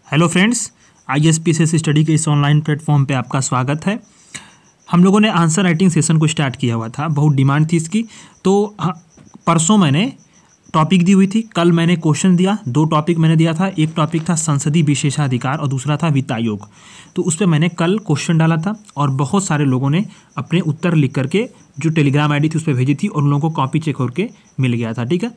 Hello friends, ISPCS study के इस online platform पे आपका स्वागत है। हम लोगों ने आंसर राइटिंग सेशन को स्टार्ट किया हुआ था, बहुत डिमांड थी इसकी। तो परसों मैंने टॉपिक दी हुई थी, कल मैंने क्वेश्चन दिया। 2 टॉपिक मैंने दिया था, एक टॉपिक था संसदीय विशेषाधिकार और दूसरा था वित्त आयोग। तो उस पर मैंने कल क्वेश्चन डाला था और बहुत सारे लोगों ने अपने उत्तर लिख करके जो टेलीग्राम ID थी उस पर भेजी थी और उन लोगों को कॉपी चेक होकर मिल गया था। ठीक है,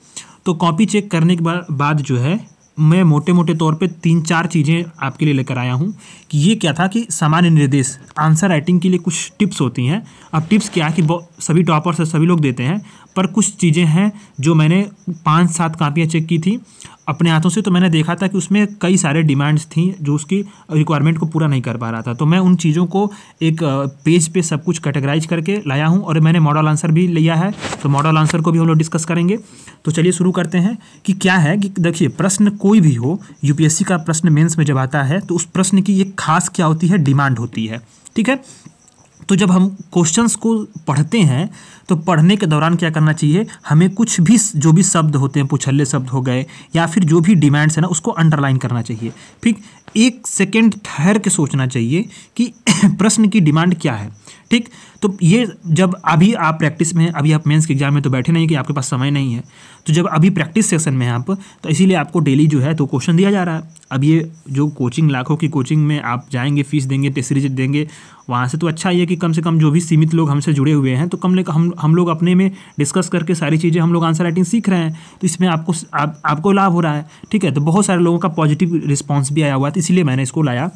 तो कॉपी चेक करने के बाद जो है मैं मोटे मोटे तौर पे 3-4 चीज़ें आपके लिए लेकर आया हूँ कि ये क्या था कि सामान्य निर्देश आंसर राइटिंग के लिए कुछ टिप्स होती हैं। अब टिप्स क्या है कि सभी टॉपर्स से सभी लोग देते हैं, पर कुछ चीज़ें हैं जो मैंने 5-7 कापियाँ चेक की थी अपने हाथों से, तो मैंने देखा था कि उसमें कई सारे डिमांड्स थी जो उसकी रिक्वायरमेंट को पूरा नहीं कर पा रहा था। तो मैं उन चीज़ों को एक पेज पे सब कुछ कैटेगराइज करके लाया हूँ और मैंने मॉडल आंसर भी लिया है, तो मॉडल आंसर को भी हम लोग डिस्कस करेंगे। तो चलिए शुरू करते हैं कि क्या है कि देखिए, प्रश्न कोई भी हो, UPSC का प्रश्न मेंस में जब आता है तो उस प्रश्न की एक खास क्या होती है, डिमांड होती है। ठीक है, तो जब हम क्वेश्चंस को पढ़ते हैं तो पढ़ने के दौरान क्या करना चाहिए, हमें कुछ भी जो भी शब्द होते हैं, पुछल्ले शब्द हो गए या फिर जो भी डिमांड्स है ना, उसको अंडरलाइन करना चाहिए। फिर 1 सेकेंड ठहर के सोचना चाहिए कि प्रश्न की डिमांड क्या है। ठीक, तो ये जब अभी आप प्रैक्टिस में हैं, अभी आप मेंस के एग्जाम में तो बैठे नहीं कि आपके पास समय नहीं है, तो जब अभी प्रैक्टिस सेशन में हैं आप, तो इसीलिए आपको डेली जो है तो क्वेश्चन दिया जा रहा है। अब ये जो कोचिंग, लाखों की कोचिंग में आप जाएंगे, फीस देंगे, टेस्ट सीरीज देंगे, वहाँ से तो अच्छा ये कि कम से कम जो भी सीमित लोग हमसे जुड़े हुए हैं, तो हम लोग अपने में डिस्कस करके सारी चीज़ें हम लोग आंसर राइटिंग सीख रहे हैं, तो इसमें आपको लाभ हो रहा है। ठीक है, तो बहुत सारे लोगों का पॉजिटिव रिस्पॉन्स भी आया हुआ है, तो इसलिए मैंने इसको लाया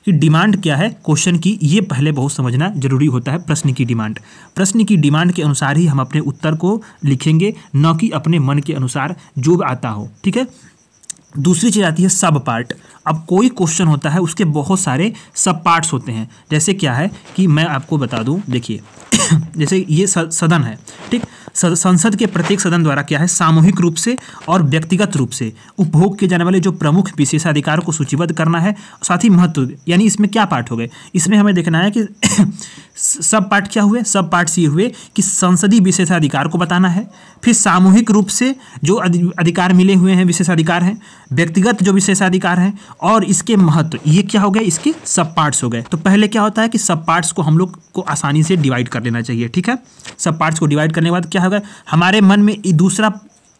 कि डिमांड क्या है क्वेश्चन की, ये पहले बहुत समझना जरूरी होता है। प्रश्न की डिमांड, प्रश्न की डिमांड के अनुसार ही हम अपने उत्तर को लिखेंगे, न कि अपने मन के अनुसार जो आता हो। ठीक है, दूसरी चीज़ आती है सब पार्ट। अब कोई क्वेश्चन होता है उसके बहुत सारे सब पार्ट्स होते हैं। जैसे क्या है कि मैं आपको बता दूं, देखिए जैसे ये सदन है, ठीक, संसद के प्रत्येक सदन द्वारा क्या है, सामूहिक रूप से और व्यक्तिगत रूप से उपभोग किए जाने वाले जो प्रमुख विशेषाधिकार को सूचीबद्ध करना है, साथ ही महत्व, यानी इसमें क्या पार्ट हो गए, इसमें हमें देखना है कि सब पार्ट क्या हुए। सब पार्ट्स ये हुए कि संसदीय विशेषाधिकार को बताना है, फिर सामूहिक रूप से जो अधिकार मिले हुए हैं, विशेषाधिकार हैं, व्यक्तिगत जो विशेषाधिकार हैं, और इसके महत्व, ये क्या हो गए, इसके सब पार्ट्स हो गए। तो पहले क्या होता है कि सब पार्ट्स को हम लोग को आसानी से डिवाइड कर लेना चाहिए। ठीक है, सब पार्ट्स को डिवाइड करने के बाद क्या होगा, हमारे मन में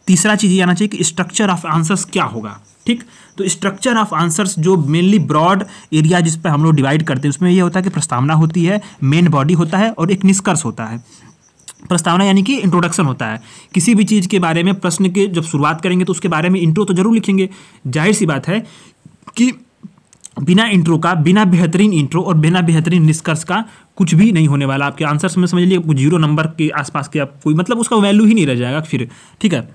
तीसरा चीज़ ये आना चाहिए कि स्ट्रक्चर ऑफ आंसर्स क्या होगा। ठीक, तो स्ट्रक्चर ऑफ आंसर्स जो मेनली ब्रॉड एरिया जिस पर हम लोग डिवाइड करते हैं, उसमें ये होता है कि प्रस्तावना होती है, मेन बॉडी होता है और एक निष्कर्ष होता है। प्रस्तावना यानी कि इंट्रोडक्शन होता है, किसी भी चीज़ के बारे में प्रश्न के जब शुरुआत करेंगे तो उसके बारे में इंट्रो तो जरूर लिखेंगे। जाहिर सी बात है कि बिना इंट्रो का, बिना बेहतरीन इंट्रो और बिना बेहतरीन निष्कर्ष का कुछ भी नहीं होने वाला। आपके आंसर्स में समझ लीजिए 0 नंबर के आसपास के आप कोई मतलब उसका वैल्यू ही नहीं रह जाएगा फिर। ठीक है,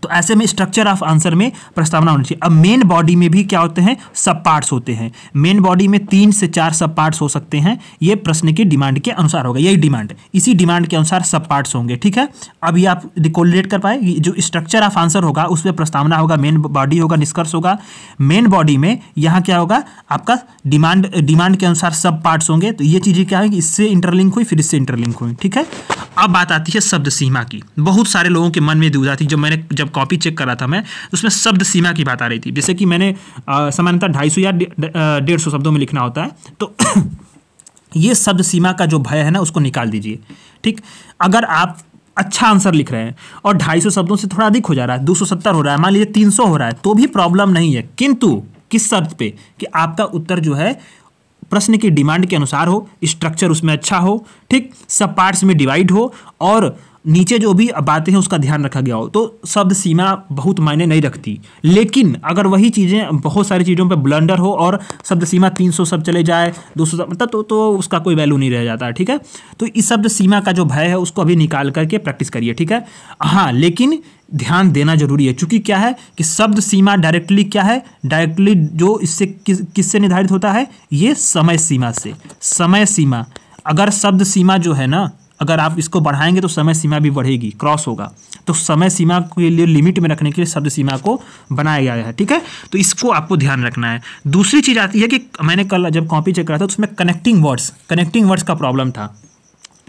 तो ऐसे में स्ट्रक्चर ऑफ आंसर में प्रस्तावना होनी चाहिए। अब मेन बॉडी में भी क्या होते हैं, सब पार्ट्स होते हैं। मेन बॉडी में 3 से 4 सब पार्ट्स हो सकते हैं, ये प्रश्न की डिमांड के अनुसार होगा। यही डिमांड, इसी डिमांड के अनुसार सब पार्ट्स होंगे। ठीक है, अब ये आप रिकोलेट कर पाए, जो स्ट्रक्चर ऑफ आंसर होगा उसमें प्रस्तावना होगा, मेन बॉडी होगा, निष्कर्ष होगा। मेन बॉडी में यहाँ क्या होगा, आपका डिमांड के अनुसार सब पार्ट्स होंगे। तो ये चीज़ें क्या है कि इससे इंटरलिंक हुई, फिर इससे इंटरलिंक हुई। ठीक है, अब बात आती है शब्द सीमा की। बहुत सारे लोगों के मन में दुविधा थी, जब कॉपी चेक कर रहा था मैं, उसमें शब्द सीमा की बात आ रही थी। जैसे कि मैंने सामान्यतः 250 या 150 शब्दों में लिखना होता है, तो ये शब्द सीमा का जो भय है ना, उसको निकाल दीजिए। ठीक, अगर आप अच्छा आंसर लिख रहे हैं और 250 शब्दों से थोड़ा अधिक हो जा रहा है, 270 हो रहा है, मान लीजिए 300 हो रहा है, तो भी प्रॉब्लम नहीं है। किंतु किस शर्त पे कि आपका उत्तर जो है प्रश्न की डिमांड के अनुसार हो, स्ट्रक्चर उसमें अच्छा हो, ठीक, सब पार्ट्स में डिवाइड हो और नीचे जो भी बातें हैं उसका ध्यान रखा गया हो। तो शब्द सीमा बहुत मायने नहीं रखती। लेकिन अगर वही चीज़ें बहुत सारी चीज़ों पे ब्लंडर हो और शब्द सीमा 300 सब चले जाए, 200 मतलब तो उसका कोई वैल्यू नहीं रह जाता। ठीक है, तो इस शब्द सीमा का जो भय है उसको अभी निकाल करके प्रैक्टिस करिए। ठीक है, हाँ, लेकिन ध्यान देना जरूरी है, क्योंकि क्या है कि शब्द सीमा डायरेक्टली क्या है, डायरेक्टली जो इससे किससे निर्धारित होता है, ये समय सीमा से। समय सीमा, अगर शब्द सीमा जो है ना, अगर आप इसको बढ़ाएंगे तो समय सीमा भी बढ़ेगी, क्रॉस होगा। तो समय सीमा के लिए लिमिट में रखने के लिए शब्द सीमा को बनाया गया है। ठीक है, तो इसको आपको ध्यान रखना है। दूसरी चीज़ आती है कि मैंने कल जब कॉपी चेक करा था तो उसमें कनेक्टिंग वर्ड्स का प्रॉब्लम था।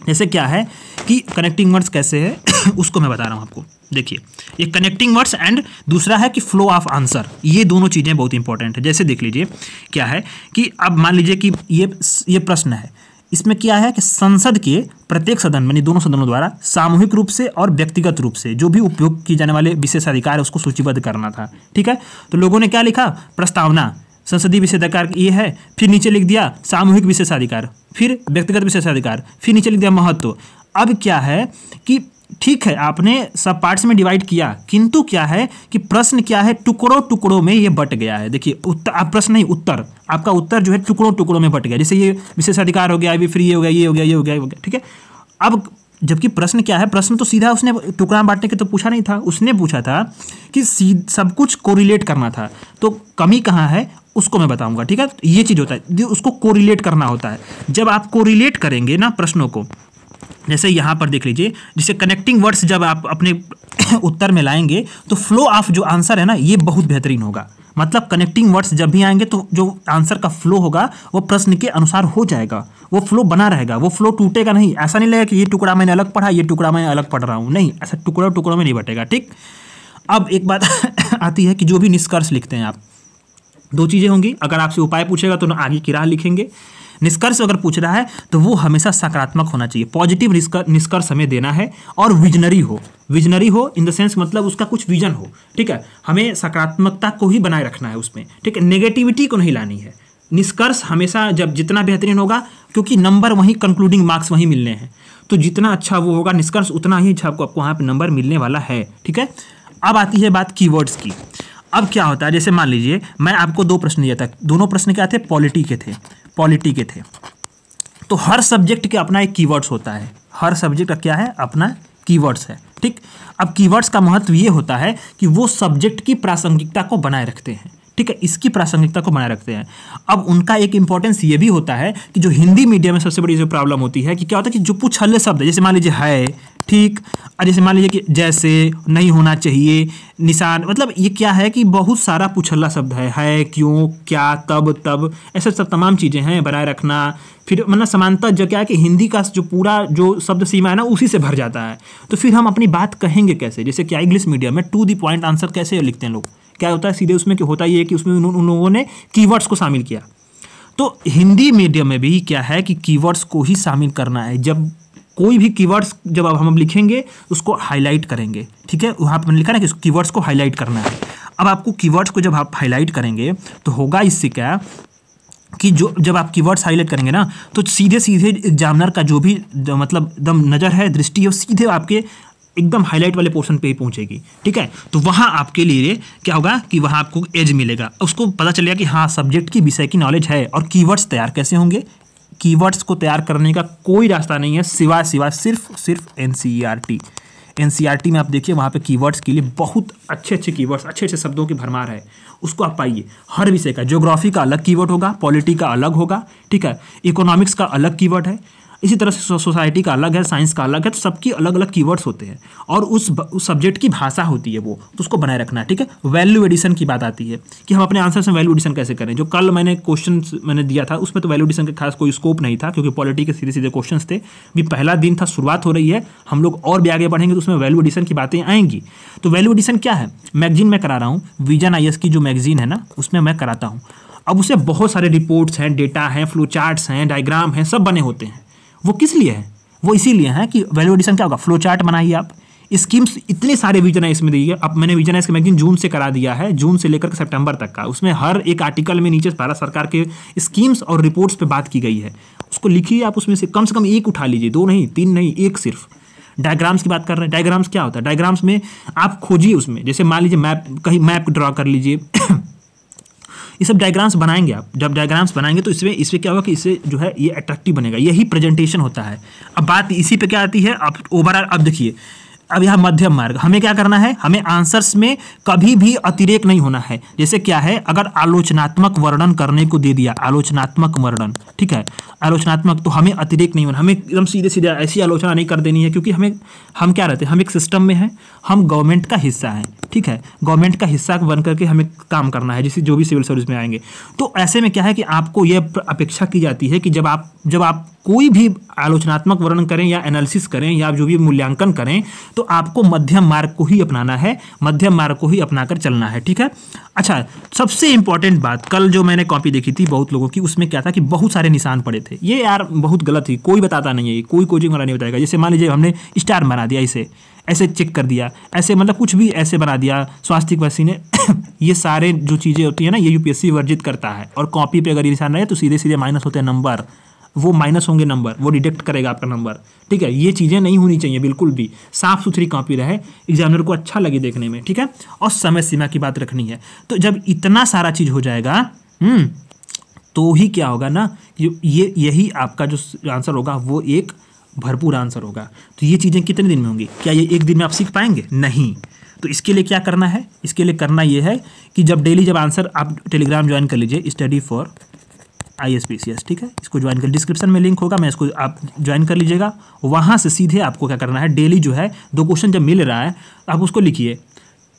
जैसे क्या है कि कनेक्टिंग वर्ड्स कैसे है उसको मैं बता रहा हूँ आपको। देखिए, ये कनेक्टिंग वर्ड्स एंड दूसरा है कि फ्लो ऑफ आंसर, ये दोनों चीज़ें बहुत इंपॉर्टेंट है। जैसे देख लीजिए क्या है कि अब मान लीजिए कि ये प्रश्न है, इसमें क्या है कि संसद के प्रत्येक सदन यानी दोनों सदनों द्वारा सामूहिक रूप से और व्यक्तिगत रूप से जो भी उपयोग किए जाने वाले विशेषाधिकार है उसको सूचीबद्ध करना था। ठीक है, तो लोगों ने क्या लिखा, प्रस्तावना, संसदीय विशेषाधिकार ये है, फिर नीचे लिख दिया सामूहिक विशेषाधिकार, फिर व्यक्तिगत विशेषाधिकार, फिर नीचे लिख दिया महत्व। अब क्या है कि ठीक है आपने सब पार्ट्स में डिवाइड किया, किंतु क्या है कि प्रश्न क्या है, टुकड़ों टुकड़ों में ये बट गया है। देखिए उत्तर, आप प्रश्न नहीं उत्तर, आपका उत्तर जो है टुकड़ों टुकड़ों में बट गया। जैसे ये विशेषाधिकार हो गया, अभी फ्री हो गया, ये हो गया, ये हो गया, ये हो गया। ठीक है, अब जबकि प्रश्न क्या है, प्रश्न तो सीधा उसने टुकड़ा बांटने के तो पूछा नहीं था, उसने पूछा था कि सब कुछ कोरिलेट करना था। तो कमी कहाँ है उसको मैं बताऊंगा। ठीक है, ये चीज़ होता है, उसको कोरिलेट करना होता है। जब आप कोरिलेट करेंगे ना प्रश्नों को, जैसे यहाँ पर देख लीजिए, जैसे कनेक्टिंग वर्ड्स जब आप अपने उत्तर में लाएंगे तो फ्लो ऑफ जो आंसर है ना ये बहुत बेहतरीन होगा। मतलब कनेक्टिंग वर्ड्स जब भी आएंगे तो जो आंसर का फ्लो होगा वो प्रश्न के अनुसार हो जाएगा, वो फ्लो बना रहेगा, वो फ्लो टूटेगा नहीं। ऐसा नहीं लगेगा कि ये टुकड़ा मैंने अलग पढ़ा, ये टुकड़ा मैं अलग पढ़ रहा हूँ, नहीं, ऐसा टुकड़ों टुकड़ों में नहीं बटेगा। ठीक, अब एक बात आती है कि जो भी निष्कर्ष लिखते हैं आप, दो चीज़ें होंगी। अगर आपसे उपाय पूछेगा तो आगे की राह लिखेंगे, निष्कर्ष अगर पूछ रहा है तो वो हमेशा सकारात्मक होना चाहिए, पॉजिटिव निष्कर्ष हमें देना है और विजनरी हो इन द सेंस मतलब उसका कुछ विजन हो। ठीक है, हमें सकारात्मकता को ही बनाए रखना है उसमें। ठीक है, नेगेटिविटी को नहीं लानी है। निष्कर्ष हमेशा जब जितना बेहतरीन होगा, क्योंकि नंबर वहीं कंक्लूडिंग मार्क्स वहीं मिलने हैं, तो जितना अच्छा वो होगा निष्कर्ष उतना ही अच्छा आपको वहाँ पर नंबर मिलने वाला है। ठीक है, अब आती है बात कीवर्ड्स की। अब क्या होता है, जैसे मान लीजिए मैं आपको दो प्रश्न दिया था, दोनों प्रश्न क्या थे, पॉलिटी के थे। तो हर सब्जेक्ट के अपना एक कीवर्ड्स होता है, हर सब्जेक्ट का क्या है, अपना कीवर्ड्स है। ठीक, अब कीवर्ड्स का महत्व ये होता है कि वो सब्जेक्ट की प्रासंगिकता को बनाए रखते हैं। ठीक है, इसकी प्रासंगिकता को बनाए रखते हैं। अब उनका एक इंपॉर्टेंस ये भी होता है कि जो हिंदी मीडियम में सबसे बड़ी जो प्रॉब्लम होती है कि क्या होता है कि जो पुछल्ले शब्द है, जैसे मान लीजिए है, ठीक, और जैसे मान लीजिए कि जैसे, नहीं होना चाहिए, निशान, मतलब ये क्या है कि बहुत सारा पुछल्ला शब्द है, क्यों, क्या, तब, ऐसे सब तमाम चीज़ें हैं बनाए रखना। फिर मतलब समानता जो क्या है कि हिंदी का जो पूरा जो शब्द सीमा है ना उसी से भर जाता है। तो फिर हम अपनी बात कहेंगे कैसे, जैसे क्या इंग्लिश मीडियम में टू द पॉइंट आंसर कैसे लिखते हैं लोग, क्या होता है सीधे उसमें, कि होता ये है कि उसमें उन लोगों ने कीवर्ड्स को शामिल किया। तो हिंदी मीडियम में भी क्या है कि कीवर्ड्स को ही शामिल करना है। जब कोई भी कीवर्ड्स जब हम लिखेंगे उसको हाईलाइट करेंगे। ठीक है, वहाँ पर मैंने लिखा ना कि कीवर्ड्स को हाईलाइट करना है। अब आपको कीवर्ड्स को जब आप हाईलाइट करेंगे तो होगा इससे क्या कि जो जब आप कीवर्ड्स हाईलाइट करेंगे ना तो सीधे एग्जामिनर का जो भी मतलब एकदम नज़र है, दृष्टि है, सीधे आपके एकदम हाईलाइट वाले पोर्शन पे ही पहुंचेगी। ठीक है, तो वहाँ आपके लिए क्या होगा कि वहाँ आपको एज मिलेगा, उसको पता चलेगा कि हाँ सब्जेक्ट की विषय की नॉलेज है। और कीवर्ड्स तैयार कैसे होंगे, कीवर्ड्स को तैयार करने का कोई रास्ता नहीं है सिवाय सिर्फ एनसीईआरटी में आप देखिए, वहाँ पे कीवर्ड्स के लिए बहुत अच्छे कीवर्ड्स, अच्छे शब्दों की भरमार है, उसको आप पाइए। हर विषय का, ज्योग्राफी का अलग कीवर्ड होगा, पॉलिटी का अलग होगा, ठीक है, इकोनॉमिक्स का अलग कीवर्ड है, इसी तरह से सोसाइटी का अलग है, साइंस का अलग है। तो सबकी अलग अलग कीवर्ड्स होते हैं और उस सब्जेक्ट की भाषा होती है वो, तो उसको बनाए रखना है। ठीक है, वैल्यू एडिशन की बात आती है कि हम अपने आंसर में वैल्यू एडिशन कैसे करें। जो कल मैंने क्वेश्चन मैंने दिया था उसमें तो वैल्यू एडिशन का खास कोई स्कोप नहीं था, क्योंकि पॉलिटी के सीधे क्वेश्चन थे। भी पहला दिन था, शुरुआत हो रही है, हम लोग और भी आगे बढ़ेंगे तो उसमें वैल्यू एडिशन की बातें आएंगी। तो वैल्यू एडिशन क्या है, मैगजीन में करा रहा हूँ, विजन IAS की जो मैगजीन है ना उसमें मैं कराता हूँ। अब उससे बहुत सारे रिपोर्ट्स हैं, डेटा हैं, फ्लो चार्ट्स हैं, डायग्राम हैं, सब बने होते हैं। वो किस लिए है, वो इसीलिए है कि वैल्यू एडिशन क्या होगा, फ्लो चार्ट बनाइए आप, स्कीम्स इतने सारे विजन IAS में दी है। अब मैंने विजन IAS का मैगजीन जून से करा दिया है, जून से लेकर सितंबर तक का, उसमें हर एक आर्टिकल में नीचे भारत सरकार के स्कीम्स और रिपोर्ट्स पे बात की गई है। उसको लिखिए आप, उसमें से कम एक उठा लीजिए, 2 नहीं 3 नहीं, एक सिर्फ। डायग्राम्स की बात कर रहे हैं, डायग्राम्स क्या होता है, डायग्राम्स में आप खोजिए उसमें, जैसे मान लीजिए मैप, कहीं मैप ड्रॉ कर लीजिए ये सब डायग्राम्स बनाएंगे आप। जब डायग्राम्स बनाएंगे तो इसमें क्या होगा कि इससे जो है ये अट्रैक्टिव बनेगा, यही प्रेजेंटेशन होता है। अब बात इसी पे क्या आती है, आप ओवरऑल अब देखिए अब यहाँ मध्यम मार्ग, हमें क्या करना है, हमें आंसर्स में कभी भी अतिरेक नहीं होना है। जैसे क्या है, अगर आलोचनात्मक वर्णन करने को दे दिया, आलोचनात्मक वर्णन, ठीक है, आलोचनात्मक, तो हमें अतिरेक नहीं होना, हमें एकदम सीधे सीधे ऐसी आलोचना नहीं कर देनी है, क्योंकि हम क्या रहते हैं, हम एक सिस्टम में हैं, हम गवर्नमेंट का हिस्सा हैं, ठीक है, गवर्नमेंट का हिस्सा बन करके हमें काम करना है, जैसे जो भी सिविल सर्विस में आएंगे। तो ऐसे में क्या है कि आपको यह अपेक्षा की जाती है कि जब आप कोई भी आलोचनात्मक वर्णन करें या एनालिसिस करें या जो भी मूल्यांकन करें, तो आपको मध्यम मार्ग को ही अपनाना है, मध्यम मार्ग को ही अपनाकर चलना है, ठीक है। अच्छा, सबसे इंपॉर्टेंट बात, कल जो मैंने कॉपी देखी थी बहुत लोगों की, उसमें क्या था कि बहुत सारे निशान पड़े थे। ये यार बहुत गलत थी, कोई बताता नहीं है, कोई कोचिंग वाला नहीं बताएगा। जैसे मान लीजिए हमने स्टार बना दिया, इसे ऐसे चेक कर दिया, ऐसे मतलब कुछ भी ऐसे बना दिया, स्वास्थ्य वैसी ने ये सारे जो चीज़ें होती है ना, ये यूपीएससी वर्जित करता है। और कॉपी पे अगर ये निशान रहे तो सीधे सीधे माइनस होते हैं नंबर, वो माइनस होंगे नंबर, वो डिडक्ट करेगा आपका नंबर, ठीक है। ये चीज़ें नहीं होनी चाहिए, बिल्कुल भी साफ सुथरी कॉपी रहे, एग्जामिनर को अच्छा लगे देखने में, ठीक है। और समय सीमा की बात रखनी है। तो जब इतना सारा चीज़ हो जाएगा तो ही क्या होगा ना, यही आपका जो आंसर होगा वो एक भरपूर आंसर होगा। तो ये चीज़ें कितने दिन में होंगी, क्या ये एक दिन में आप सीख पाएंगे? नहीं। तो इसके लिए क्या करना है, इसके लिए करना ये है कि जब डेली जब आंसर, आप टेलीग्राम ज्वाइन कर लीजिए, स्टडी फॉर ISPCS, ठीक है, इसको ज्वाइन कर, डिस्क्रिप्शन में लिंक होगा, मैं इसको आप ज्वाइन कर लीजिएगा। वहाँ से सीधे आपको क्या करना है, डेली जो है 2 क्वेश्चन जब मिल रहा है आप उसको लिखिए,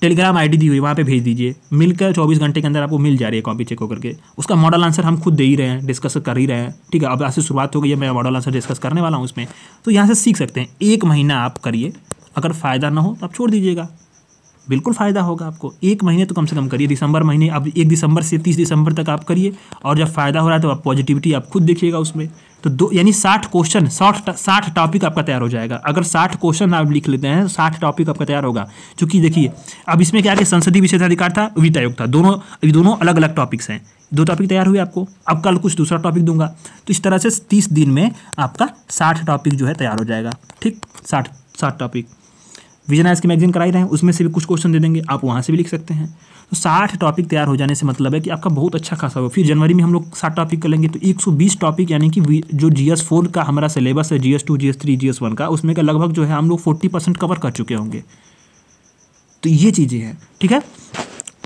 टेलीग्राम ID दी हुई वहाँ पे भेज दीजिए, मिलकर 24 घंटे के अंदर आपको मिल जा रही है कॉपी चेक होकर के। उसका मॉडल आंसर हम खुद दे ही रहे हैं, डिस्कस कर ही रहे हैं, ठीक है। अब आज से शुरुआत हो गई है, मैं मॉडल आंसर डिस्कस करने वाला हूँ उसमें। तो यहाँ से सीख सकते हैं, 1 महीना आप करिए, अगर फ़ायदा ना हो तो आप छोड़ दीजिएगा, बिल्कुल फ़ायदा होगा आपको। 1 महीने तो कम से कम करिए, दिसंबर महीने, अब 1 दिसंबर से 30 दिसंबर तक आप करिए, और जब फ़ायदा हो रहा है तो आप पॉजिटिविटी आप खुद देखिएगा उसमें। तो यानी 60 क्वेश्चन, 60 टॉपिक आपका तैयार हो जाएगा। अगर 60 क्वेश्चन आप लिख लेते हैं, 60 टॉपिक आपका तैयार होगा। क्योंकि देखिए अब इसमें क्या है, संसदीय विशेषाधिकार था, वित्त आयोग था, दोनों अलग अलग टॉपिक्स हैं। 2 टॉपिक तैयार हुए आपको, अब कल कुछ दूसरा टॉपिक दूंगा। तो इस तरह से 30 दिन में आपका 60 टॉपिक जो है तैयार हो जाएगा, ठीक। 60 टॉपिक विजन आइज की मैगजीन कराई रहे हैं, उसमें से भी कुछ क्वेश्चन दे देंगे, आप वहाँ से भी लिख सकते हैं। तो 60 टॉपिक तैयार हो जाने से मतलब है कि आपका बहुत अच्छा खासा होगा। फिर जनवरी में हम लोग 60 टॉपिक कर लेंगे, तो 120 टॉपिक, यानी कि जो GS4 का हमारा सिलेबस है, GS2 GS3 GS1 का, उसमें का लगभग जो है हम लोग 40% कवर कर चुके होंगे। तो ये चीज़ें हैं, ठीक है।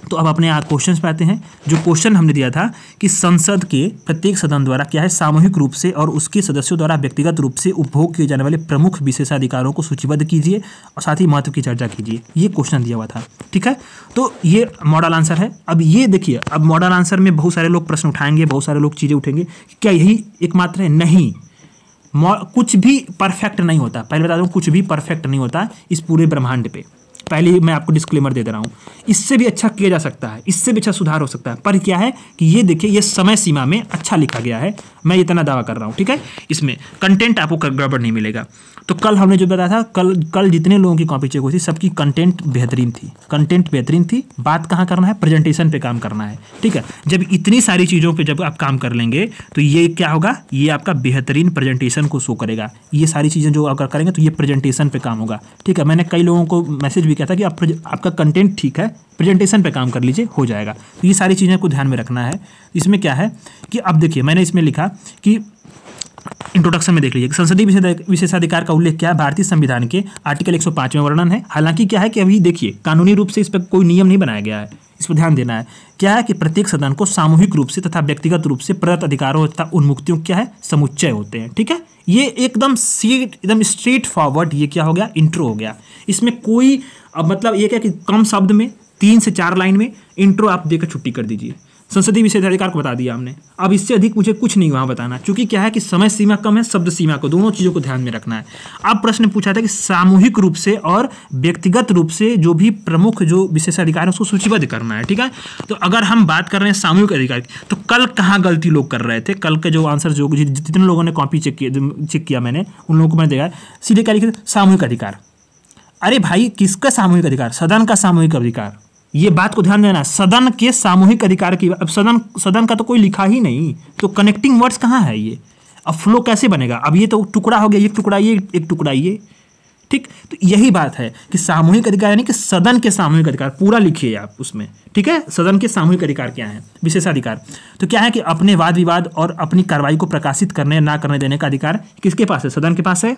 तो अब अपने क्वेश्चन पे आते हैं। जो क्वेश्चन हमने दिया था कि संसद के प्रत्येक सदन द्वारा क्या है, सामूहिक रूप से और उसके सदस्यों द्वारा व्यक्तिगत रूप से उपभोग किए जाने वाले प्रमुख विशेषाधिकारों को सूचीबद्ध कीजिए और साथ ही महत्व की चर्चा कीजिए। ये क्वेश्चन दिया हुआ था, ठीक है। तो ये मॉडल आंसर है। अब ये देखिए, अब मॉडल आंसर में बहुत सारे लोग प्रश्न उठाएंगे, बहुत सारे लोग चीज़ें उठेंगे, क्या यही एकमात्र है? नहीं, कुछ भी परफेक्ट नहीं होता। पहले बता दूँ, कुछ भी परफेक्ट नहीं होता इस पूरे ब्रह्मांड पे। पहले मैं आपको डिस्क्लेमर दे रहा हूँ, इससे भी अच्छा किया जा सकता है, इससे भी अच्छा सुधार हो सकता है। पर क्या है कि ये देखिए, ये समय सीमा में अच्छा लिखा गया है, मैं इतना दावा कर रहा हूँ, ठीक है। इसमें कंटेंट आपको गड़बड़ नहीं मिलेगा। तो कल हमने जो बताया था, कल जितने लोगों की कॉपी चेक हुई थी, सबकी कंटेंट बेहतरीन थी, कंटेंट बेहतरीन थी। बात कहाँ करना है, प्रेजेंटेशन पे काम करना है, ठीक है। जब इतनी सारी चीज़ों पे जब आप काम कर लेंगे तो ये क्या होगा, ये आपका बेहतरीन प्रेजेंटेशन को शो करेगा। ये सारी चीज़ें जो अगर करेंगे तो ये प्रेजेंटेशन पे काम होगा, ठीक है। मैंने कई लोगों को मैसेज भी किया था कि आपका कंटेंट ठीक है, प्रेजेंटेशन पे काम कर लीजिए, हो जाएगा। तो ये सारी चीज़ें को ध्यान में रखना है। इसमें क्या है कि अब देखिए, मैंने इसमें लिखा कि इंट्रोडक्शन में देख लीजिए, संसदीय विशेषाधिकार का उल्लेख क्या है, भारतीय संविधान के आर्टिकल 105 में वर्णन है। हालांकि क्या है कि अभी देखिए, कानूनी रूप से इस पर कोई नियम नहीं बनाया गया है, इस पर ध्यान देना है। क्या है कि प्रत्येक सदन को सामूहिक रूप से तथा व्यक्तिगत रूप से प्रदत्त अधिकारों तथा उन्मुक्तियों क्या है, समुच्चय होते हैं, ठीक है। ये एकदम स्ट्रेट फॉरवर्ड, ये क्या हो गया, इंट्रो हो गया। इसमें कोई मतलब ये क्या कि कम शब्द में 3 से 4 लाइन में इंट्रो आप देकर छुट्टी कर दीजिए। संसदीय विशेषाधिकार को बता दिया हमने, अब इससे अधिक मुझे कुछ नहीं वहाँ बताना, क्योंकि क्या है कि समय सीमा कम है, शब्द सीमा को, दोनों चीज़ों को ध्यान में रखना है। अब प्रश्न पूछा था कि सामूहिक रूप से और व्यक्तिगत रूप से जो भी प्रमुख जो विशेषाधिकार है उसको सूचीबद्ध करना है, ठीक है। तो अगर हम बात कर रहे हैं सामूहिक अधिकार की, तो कल कहाँ गलती लोग कर रहे थे, कल के जो आंसर जो जितने लोगों ने कॉपी चेक किया मैंने, उन लोगों को मैंने देखा सीधे क्या लिखे, सामूहिक अधिकार। अरे भाई, किसका सामूहिक अधिकार, सदन का सामूहिक अधिकार। ये बात को ध्यान देना, सदन के सामूहिक अधिकार की। अब सदन का तो कोई लिखा ही नहीं, तो कनेक्टिंग वर्ड्स कहाँ है ये, अब फ्लो कैसे बनेगा। अब ये तो टुकड़ा हो गया, एक टुकड़ा ये, एक टुकड़ा ये, ठीक। तो यही बात है कि सामूहिक अधिकार यानी कि सदन के सामूहिक अधिकार पूरा लिखिए आप उसमें, ठीक है। सदन के सामूहिक अधिकार क्या है, विशेषाधिकार। तो क्या है कि अपने वाद विवाद और अपनी कार्रवाई को प्रकाशित करने ना करने देने का अधिकार किसके पास है, सदन के पास है,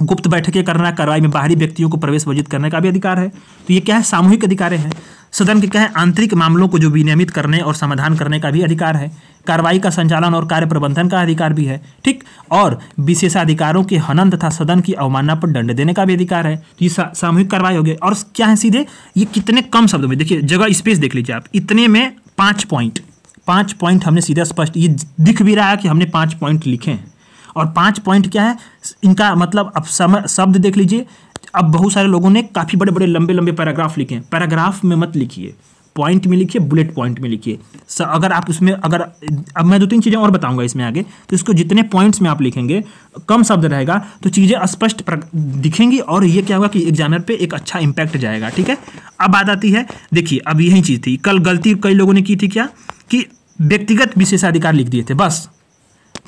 गुप्त बैठकें करना, कार्रवाई में बाहरी व्यक्तियों को प्रवेश वर्जित करने का भी अधिकार है। तो ये क्या है, सामूहिक अधिकार है। सदन के क्या है, आंतरिक मामलों को जो विनियमित करने और समाधान करने का भी अधिकार है। कार्रवाई का संचालन और कार्य प्रबंधन का अधिकार भी है, ठीक। और विशेषाधिकारों के हनन तथा सदन की अवमानना पर दंड देने का भी अधिकार है। तो ये सामूहिक कार्रवाई हो गई। और क्या है, सीधे ये कितने कम शब्दों में, देखिए जगह स्पेस देख लीजिए आप, इतने में 5 पॉइंट हमने सीधा स्पष्ट, ये दिख भी रहा है कि हमने 5 पॉइंट लिखे हैं। और 5 पॉइंट क्या है इनका मतलब, अब शब्द देख लीजिए। अब बहुत सारे लोगों ने काफ़ी बड़े बड़े लंबे लंबे पैराग्राफ लिखे हैं। पैराग्राफ में मत लिखिए, पॉइंट में लिखिए, बुलेट पॉइंट में लिखिए। अगर आप उसमें अब मैं 2-3 चीज़ें और बताऊंगा इसमें आगे, तो इसको जितने पॉइंट्स में आप लिखेंगे, कम शब्द रहेगा तो चीज़ें स्पष्ट दिखेंगी और ये क्या होगा कि एग्जामिनर पे एक अच्छा इंपैक्ट जाएगा, ठीक है। अब बात आती है, देखिए अब यही चीज़ थी, कल गलती कई लोगों ने की थी क्या, कि व्यक्तिगत विशेषाधिकार लिख दिए थे। बस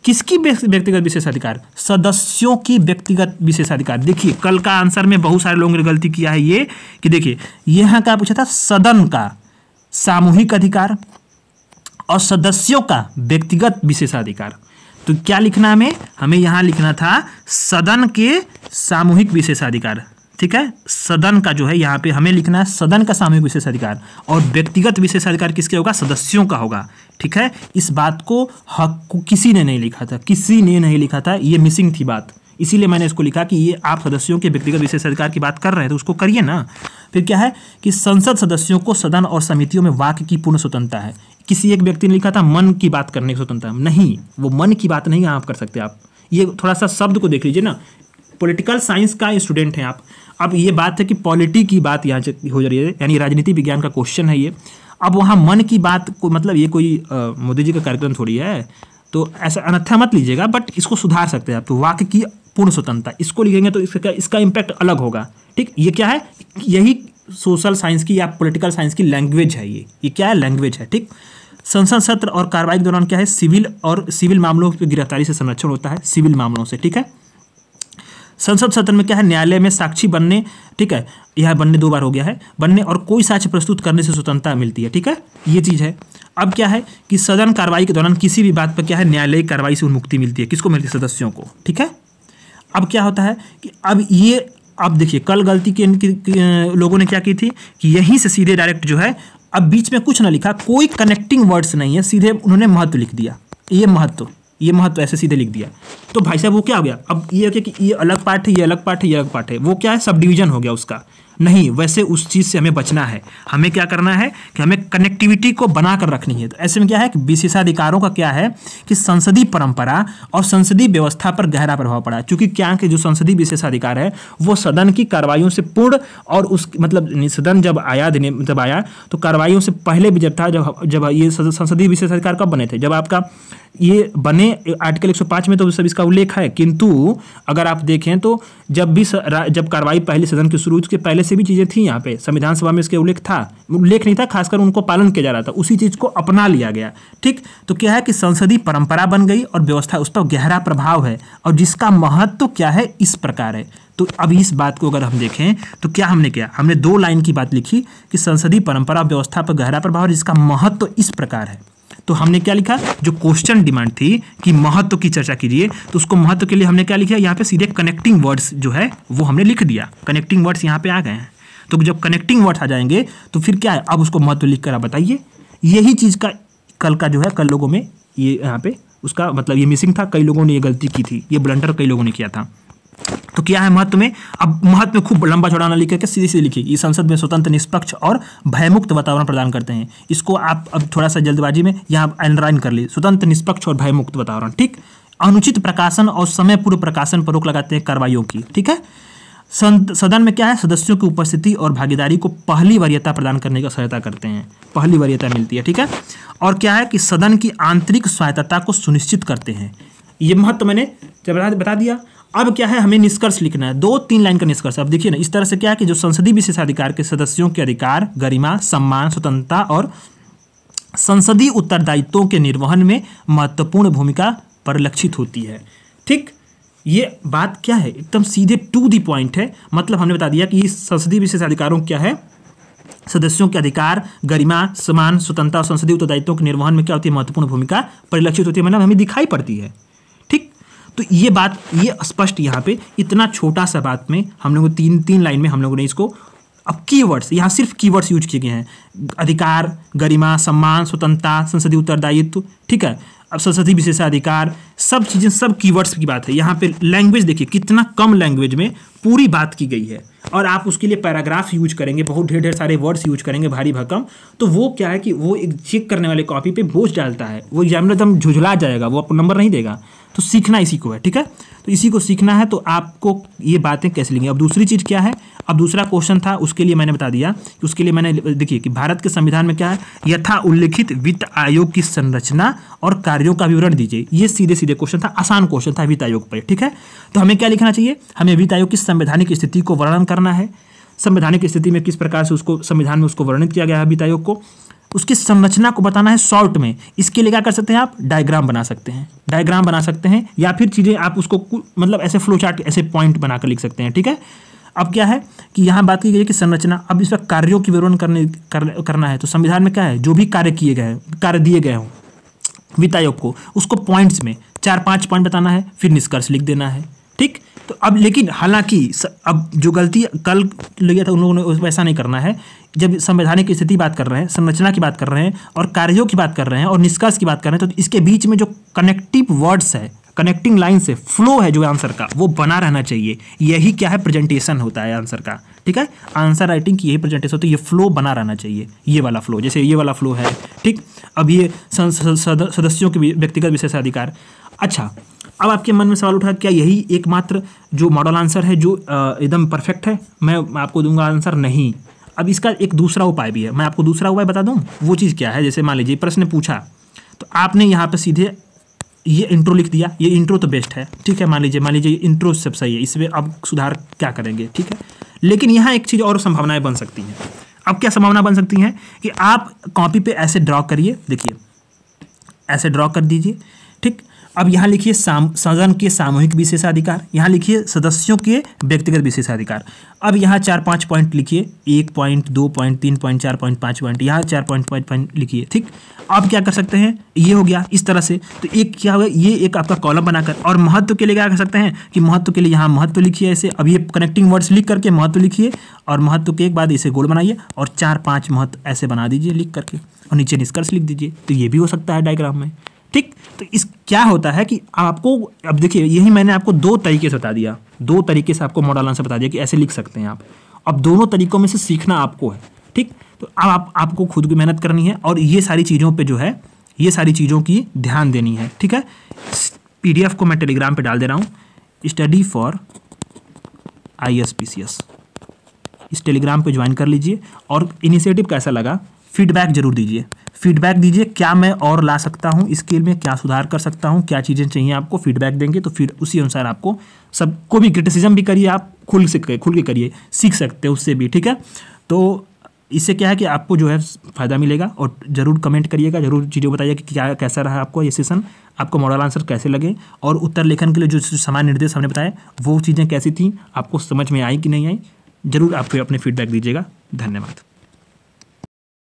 किसकी व्यक्तिगत विशेषाधिकार, सदस्यों की व्यक्तिगत विशेषाधिकार। देखिए कल का आंसर में बहुत सारे लोगों ने गलती किया है ये, कि देखिए यहाँ क्या पूछा था, सदन का सामूहिक अधिकार और सदस्यों का व्यक्तिगत विशेषाधिकार। तो क्या लिखना हमें यहाँ लिखना था सदन के सामूहिक विशेषाधिकार, ठीक है। सदन का जो है यहाँ पे हमें लिखना है सदन का सामूहिक विशेषाधिकार, और व्यक्तिगत विशेषाधिकार किसके होगा, सदस्यों का होगा, ठीक है। इस बात को किसी ने नहीं लिखा था, किसी ने नहीं लिखा था, ये मिसिंग थी बात, इसीलिए मैंने इसको लिखा कि ये आप सदस्यों के व्यक्तिगत विशेषाधिकार की बात कर रहे हैं तो उसको करिए ना। फिर क्या है कि संसद सदस्यों को सदन और समितियों में वाक्य की पूर्ण स्वतंत्रता है। किसी एक व्यक्ति ने लिखा था मन की बात करने की स्वतंत्रता, नहीं, वो मन की बात नहीं आप कर सकते। आप ये थोड़ा सा शब्द को देख लीजिए ना, पॉलिटिकल साइंस का स्टूडेंट हैं आप। अब ये बात है कि पॉलिटी की बात यहाँ हो जा रही है, यानी राजनीति विज्ञान का क्वेश्चन है ये। अब वहाँ मन की बात को मतलब ये कोई मोदी जी का कार्यक्रम थोड़ी है, तो ऐसा अन्यथा मत लीजिएगा, बट इसको सुधार सकते हैं आप। तो वाक्य की पूर्ण स्वतंत्रता इसको लिखेंगे तो इसका इम्पैक्ट अलग होगा, ठीक। ये क्या है, यही सोशल साइंस की या पॉलिटिकल साइंस की लैंग्वेज है, ये क्या है, लैंग्वेज है, ठीक। संसद सत्र और कार्रवाई के दौरान क्या है, सिविल मामलों की गिरफ्तारी से संरक्षण होता है, सिविल मामलों से, ठीक है। संसद सत्र में क्या है, न्यायालय में साक्षी बनने, ठीक है, यह बनने 2 बार हो गया है, बनने और कोई साक्ष्य प्रस्तुत करने से स्वतंत्रता मिलती है, ठीक है, ये चीज़ है। अब क्या है कि सदन कार्रवाई के दौरान किसी भी बात पर क्या है, न्यायालयिक कार्रवाई से मुक्ति मिलती है, किसको मिलती है, सदस्यों को, ठीक है। अब क्या होता है कि अब देखिए कल गलती की लोगों ने क्या की थी कि यहीं से सीधे डायरेक्ट जो है, अब बीच में कुछ ना लिखा, कोई कनेक्टिंग वर्ड्स नहीं है, सीधे उन्होंने महत्व लिख दिया, ये महत्व ऐसे सीधे लिख दिया। तो भाई साहब वो क्या हो गया, अब ये कि ये अलग पार्ट है, ये अलग पार्ट है, ये अलग पार्ट है, वो क्या है, सब डिवीजन हो गया उसका। नहीं, वैसे उस चीज़ से हमें बचना है। हमें क्या करना है कि हमें कनेक्टिविटी को बना कर रखनी है। तो ऐसे में क्या है कि विशेषाधिकारों का क्या है कि संसदीय परंपरा और संसदीय व्यवस्था पर गहरा प्रभाव पड़ा है। क्योंकि क्या कि जो संसदीय विशेषाधिकार है वो सदन की कार्रवाइयों से पूर्ण, और उस मतलब सदन जब आया तो कार्रवाइयों से पहले भी जब था, जब ये संसदीय विशेषाधिकार कब बने थे, जब आपका ये बने आर्टिकल 105 में तो सब इसका उल्लेख है। किंतु अगर आप देखें तो जब कार्रवाई पहले सदन की शुरू के पहले से भी चीज़ें थी, यहाँ पे संविधान सभा में इसके उल्लेख नहीं था, खासकर उनको पालन किया जा रहा था, उसी चीज़ को अपना लिया गया, ठीक। तो क्या है कि संसदीय परंपरा बन गई और व्यवस्था, उस पर गहरा प्रभाव है, और जिसका महत्व क्या है इस प्रकार है। तो अब इस बात को अगर हम देखें तो क्या हमने 2 लाइन की बात लिखी कि संसदीय परंपरा व्यवस्था पर गहरा प्रभाव, जिसका महत्व इस प्रकार है। तो हमने क्या लिखा, जो क्वेश्चन डिमांड थी कि महत्व की चर्चा कीजिए, तो उसको महत्व के लिए हमने क्या लिखा, यहाँ पे सीधे कनेक्टिंग वर्ड्स जो है वो हमने लिख दिया, कनेक्टिंग वर्ड्स यहाँ पे आ गए हैं। तो जब कनेक्टिंग वर्ड्स आ जाएंगे तो फिर क्या है, अब उसको महत्व लिख कर आप बताइए। यही चीज़ का कल लोगों में ये यहाँ पे उसका मतलब ये मिसिंग था, कई लोगों ने ये गलती की थी, ये ब्लंडर कई लोगों ने किया था। तो क्या है महत्व में, अब महत्व में खूब लंबा चौड़ा ना लिख करके सीधे लिखिए, ये संसद में स्वतंत्र, निष्पक्ष और भयमुक्त वातावरण प्रदान करते हैं। इसको आप अब थोड़ा सा जल्दबाजी में यहाँ अंडरलाइन कर ली, स्वतंत्र, निष्पक्ष और भयमुक्त वातावरण, ठीक। अनुचित प्रकाशन और समय पूर्व प्रकाशन पर रोक लगाते हैं कार्रवाइयों की, ठीक है। सदन में क्या है, सदस्यों की उपस्थिति और भागीदारी को पहली वरीयता प्रदान करने की सहायता करते हैं, पहली वरीयता मिलती है, ठीक है। और क्या है कि सदन की आंतरिक स्वायत्तता को सुनिश्चित करते हैं, ये महत्व मैंने बता दिया। अब क्या है, हमें निष्कर्ष लिखना है, 2-3 लाइन का निष्कर्ष। अब देखिए ना, इस तरह से क्या है कि जो संसदीय विशेषाधिकार के सदस्यों के अधिकार, गरिमा, सम्मान, स्वतंत्रता और संसदीय उत्तरदायित्वों के निर्वहन में महत्वपूर्ण भूमिका परिलक्षित होती है, ठीक। ये बात क्या है, एकदम सीधे टू द पॉइंट है। मतलब हमने बता दिया कि संसदीय विशेषाधिकारों क्या है, सदस्यों के अधिकार, गरिमा, सम्मान, स्वतंत्रता और संसदीय उत्तरदायित्वों के निर्वहन में क्या होती है, महत्वपूर्ण भूमिका परिलक्षित होती है, मतलब हमें दिखाई पड़ती है, ठीक। तो ये बात, ये स्पष्ट यहाँ पे इतना छोटा सा बात में हम लोगों को तीन लाइन में हम लोगों ने इसको, अब कीवर्ड्स, यहाँ सिर्फ कीवर्ड्स यूज किए गए हैं, अधिकार, गरिमा, सम्मान, स्वतंत्रता, संसदीय उत्तरदायित्व, ठीक है, अब संसदीय विशेषाधिकार, सब चीज़ें, सब कीवर्ड्स की बात है। यहाँ पे लैंग्वेज देखिए कितना कम लैंग्वेज में पूरी बात की गई है, और आप उसके लिए पैराग्राफ यूज करेंगे, बहुत ढेर सारे वर्ड्स यूज करेंगे भारी भरकम, तो वो क्या है कि वो एक चेक करने वाले कॉपी पे बोझ डालता है, वो एग्जामिनर एकदम झुझला जाएगा, वो आपको नंबर नहीं देगा। तो सीखना इसी को है, ठीक है, तो इसी को सीखना है। तो आपको ये बातें कैसे लेंगे। अब दूसरी चीज़ क्या है, अब दूसरा क्वेश्चन था, उसके लिए मैंने बता दिया कि उसके लिए मैंने, देखिए कि भारत के संविधान में क्या है, यथा उल्लिखित वित्त आयोग की संरचना और कार्यों का विवरण दीजिए। ये सीधे सीधे क्वेश्चन था, आसान क्वेश्चन था वित्त आयोग पर, ठीक है। तो हमें क्या लिखना चाहिए, हमें वित्त आयोग की संवैधानिक स्थिति को वर्णन करना है, संवैधानिक स्थिति में किस प्रकार से उसको संविधान में उसको वर्णित किया गया है वित्त आयोग को, उसकी संरचना को बताना है शॉर्ट में। इसके लिए क्या कर सकते हैं आप, डायग्राम बना सकते हैं, डायग्राम बना सकते हैं, या फिर चीज़ें आप उसको मतलब ऐसे फ्लो चार्ट, ऐसे पॉइंट बनाकर लिख सकते हैं, ठीक है। अब क्या है कि यहाँ बात की गई है कि संरचना, अब इस पर कार्यों की विवरण करना है। तो संविधान में क्या है, जो भी कार्य किए गए हैं, कार्य दिए गए हों वित्त आयोग को, उसको पॉइंट्स में 4-5 पॉइंट बताना है, फिर निष्कर्ष लिख देना है, ठीक। तो अब लेकिन हालांकि अब जो गलती कल लिया था उन लोगों ने वैसा नहीं करना है। जब संवैधानिक स्थिति बात कर रहे हैं, संरचना की बात कर रहे हैं, और कार्यों की बात कर रहे हैं, और निष्कर्ष की बात कर रहे हैं, तो इसके बीच में जो कनेक्टिव वर्ड्स है, कनेक्टिंग लाइन से फ्लो है जो आंसर का, वो बना रहना चाहिए। यही क्या है, प्रेजेंटेशन होता है आंसर का, ठीक है, आंसर राइटिंग की यही प्रेजेंटेशन होती है। ये फ्लो बना रहना चाहिए, ये वाला फ्लो, जैसे ये वाला फ्लो है, ठीक। अब ये सदस्यों के व्यक्तिगत विशेषाधिकार। अच्छा, अब आपके मन में सवाल उठा, क्या यही एकमात्र जो मॉडल आंसर है जो एकदम परफेक्ट है, मैं आपको दूंगा आंसर? नहीं। अब इसका एक दूसरा उपाय भी है, मैं आपको दूसरा उपाय बता दूं। वो चीज़ क्या है, जैसे मान लीजिए प्रश्न पूछा, तो आपने यहाँ पे सीधे ये इंट्रो लिख दिया, ये इंट्रो तो बेस्ट है, ठीक है, मान लीजिए इंट्रो सब सही है, इसमें अब सुधार क्या करेंगे, ठीक है। लेकिन यहाँ एक चीज़ और संभावनाएं बन सकती हैं। अब क्या संभावना बन सकती हैं कि आप कॉपी पे ऐसे ड्रॉ करिए, देखिए ऐसे ड्रॉ कर दीजिए, ठीक। अब यहाँ लिखिए सदन के सामूहिक विशेषाधिकार, यहाँ लिखिए सदस्यों के व्यक्तिगत विशेषाधिकार। अब यहाँ 4-5 पॉइंट लिखिए, 1 point, 2 point, 3 point, 4 point, 5 point, यहाँ 4 पॉइंट लिखिए, ठीक। अब क्या कर सकते हैं, ये हो गया इस तरह से। तो एक क्या होगा, ये एक आपका कॉलम बनाकर, और महत्व के लिए क्या कर सकते हैं कि महत्व के लिए यहाँ महत्व लिखिए ऐसे। अब ये कनेक्टिंग वर्ड्स लिख करके महत्व लिखिए, और महत्व के एक बाद इसे गोल बनाइए, और 4-5 महत्व ऐसे बना दीजिए लिख करके, और नीचे निष्कर्ष लिख दीजिए। तो ये भी हो सकता है डायग्राम में, ठीक। तो इस क्या होता है कि आपको, अब देखिए यही मैंने आपको 2 तरीके से बता दिया, 2 तरीके से आपको मॉडल आंसर बता दिया कि ऐसे लिख सकते हैं आप। अब दोनों तरीकों में से सीखना आपको है, ठीक। तो अब आपको खुद की मेहनत करनी है, और ये सारी चीज़ों पे जो है, ये सारी चीज़ों की ध्यान देनी है, ठीक है। PDF को मैं टेलीग्राम पे डाल दे रहा हूँ, स्टडी फॉर ISPCS, इस टेलीग्राम पे ज्वाइन कर लीजिए। और इनिशिएटिव कैसा लगा, फीडबैक जरूर दीजिए, फीडबैक दीजिए, क्या मैं और ला सकता हूँ स्किल में, क्या सुधार कर सकता हूँ, क्या चीज़ें चाहिए आपको, फीडबैक देंगे तो फिर उसी अनुसार आपको सबको भी क्रिटिसिज्म भी करिए, आप खुल के करिए, सीख सकते हैं उससे भी, ठीक है। तो इससे क्या है कि आपको जो है फ़ायदा मिलेगा, और ज़रूर कमेंट करिएगा, ज़रूर चीज़ें बताइए कि क्या कैसा रहा आपको ये सेशन, आपको मॉडल आंसर कैसे लगे, और उत्तर लेखन के लिए जो सामान्य निर्देश हमने बताए वो चीज़ें कैसी थी, आपको समझ में आई कि नहीं आई, ज़रूर आप अपने फीडबैक दीजिएगा। धन्यवाद।